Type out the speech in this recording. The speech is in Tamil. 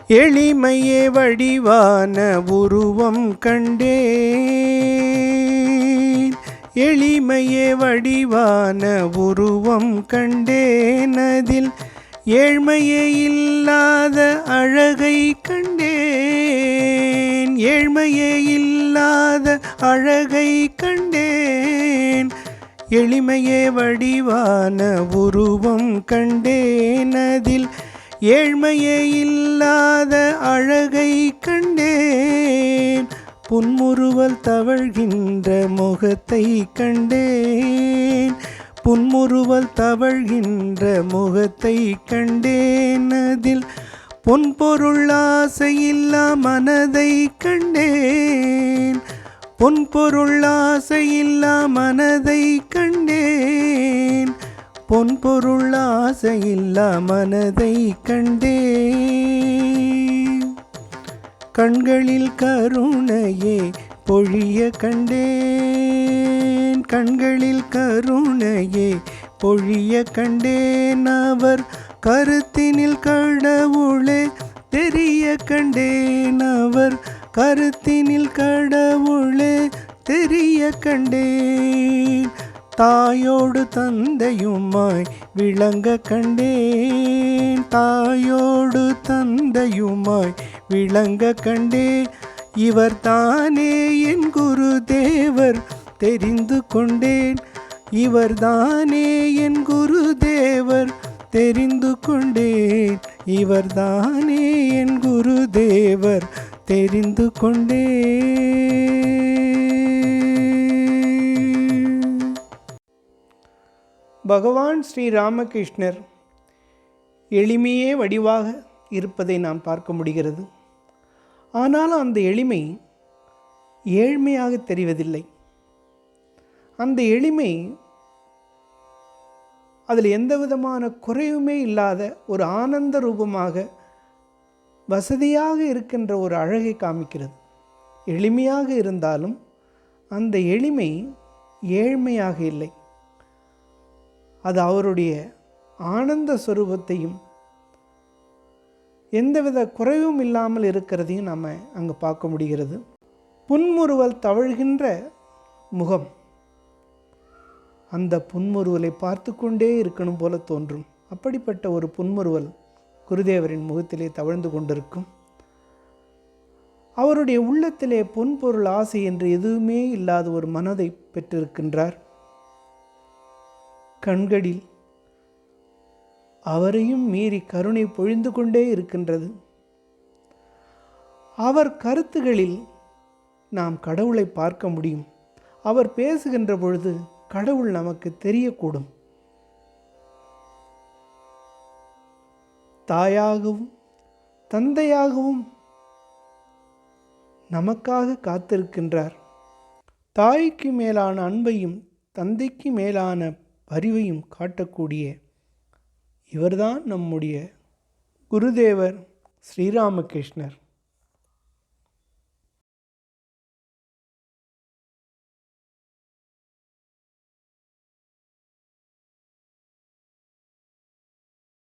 எளிமையே வடிவான உருவம் கண்டேன். எளிமையே வடிவான உருவம் கண்டேன். அதில் ஏழ்மையே இல்லாத அழகை கண்டேன். ஏழ்மையே இல்லாத அழகை கண்டேன். எளிமையே வடிவான உருவம் கண்டேன். அதில் ஏழ்மையே இல்லாத அழகை கண்டேன். புன்முறுவல் தவழ்கின்ற முகத்தை கண்டேன். புன்முறுவல் தவழ்கின்ற முகத்தை கண்டேன். அதில் பொன்பொருள் ஆசையில்லா மனதை கண்டேன். பொன்பொருள் ஆசையில்லா மனதை கண்டேன். பொன்பொருள் ஆசையில்லா மனதை கண்டேன். கண்களில் கருணையே பொழிய கண்டேன். கண்களில் கருணையே பொழிய கண்டேன். அவர் கருத்தினில் கடவுளே தெரிய கண்டேன். அவர் கருத்தினில் கடவுளே தெரிய கண்டேன். தாயோடு தந்தையுமாய் விளங்க கண்டேன். தாயோடு தந்தையுமாய் விளங்க கண்டேன். இவர் தானே என் குருதேவர் தெரிந்து கொண்டேன். இவர் தானே என் குருதேவர் தெரிந்து கொண்டேன். இவர் தானே என் குருதேவர் தெரிந்து கொண்டேன். பகவான் ஸ்ரீ ராமகிருஷ்ணர் எளிமையே வடிவாக இருப்பதை நாம் பார்க்க முடிகிறது. ஆனாலும் அந்த எளிமை ஏழ்மையாக தெரிவதில்லை. அந்த எளிமை அதில் எந்த விதமான குறைவுமே இல்லாத ஒரு ஆனந்த ரூபமாக வசதியாக இருக்கின்ற ஒரு அழகை காமிக்கிறது. எளிமையாக இருந்தாலும் அந்த எளிமை ஏழ்மையாக இல்லை. அது அவருடைய ஆனந்த ஸ்வரூபத்தையும் எந்தவித குறைவும் இல்லாமல் இருக்கிறதையும் நாம் அங்கே பார்க்க முடிகிறது. புன்முறுவல் தவழ்கின்ற முகம், அந்த புன்முறுவலை பார்த்து கொண்டே இருக்கணும் போல தோன்றும். அப்படிப்பட்ட ஒரு புன்முறுவல் குருதேவரின் முகத்திலே தவழ்ந்து கொண்டிருக்கும். அவருடைய உள்ளத்திலே பொன்பொருள் ஆசை என்று எதுவுமே இல்லாத ஒரு மனதை பெற்றிருக்கின்றார். கண்களில் அவரையும் மீறி கருணை பொழிந்து கொண்டே இருக்கின்றது. அவர் கருத்துகளில் நாம் கடவுளை பார்க்க முடியும். அவர் பேசுகின்ற பொழுது கடவுள் நமக்கு தெரியக்கூடும். தாயாகவும் தந்தையாகவும் நமக்காக காத்திருக்கின்றார். தாய்க்கு மேலான அன்பையும் தந்தைக்கு மேலான அறிவையும் காட்டக்கூடிய இவர்தான் நம்முடைய குருதேவர் ஸ்ரீராமகிருஷ்ணர்.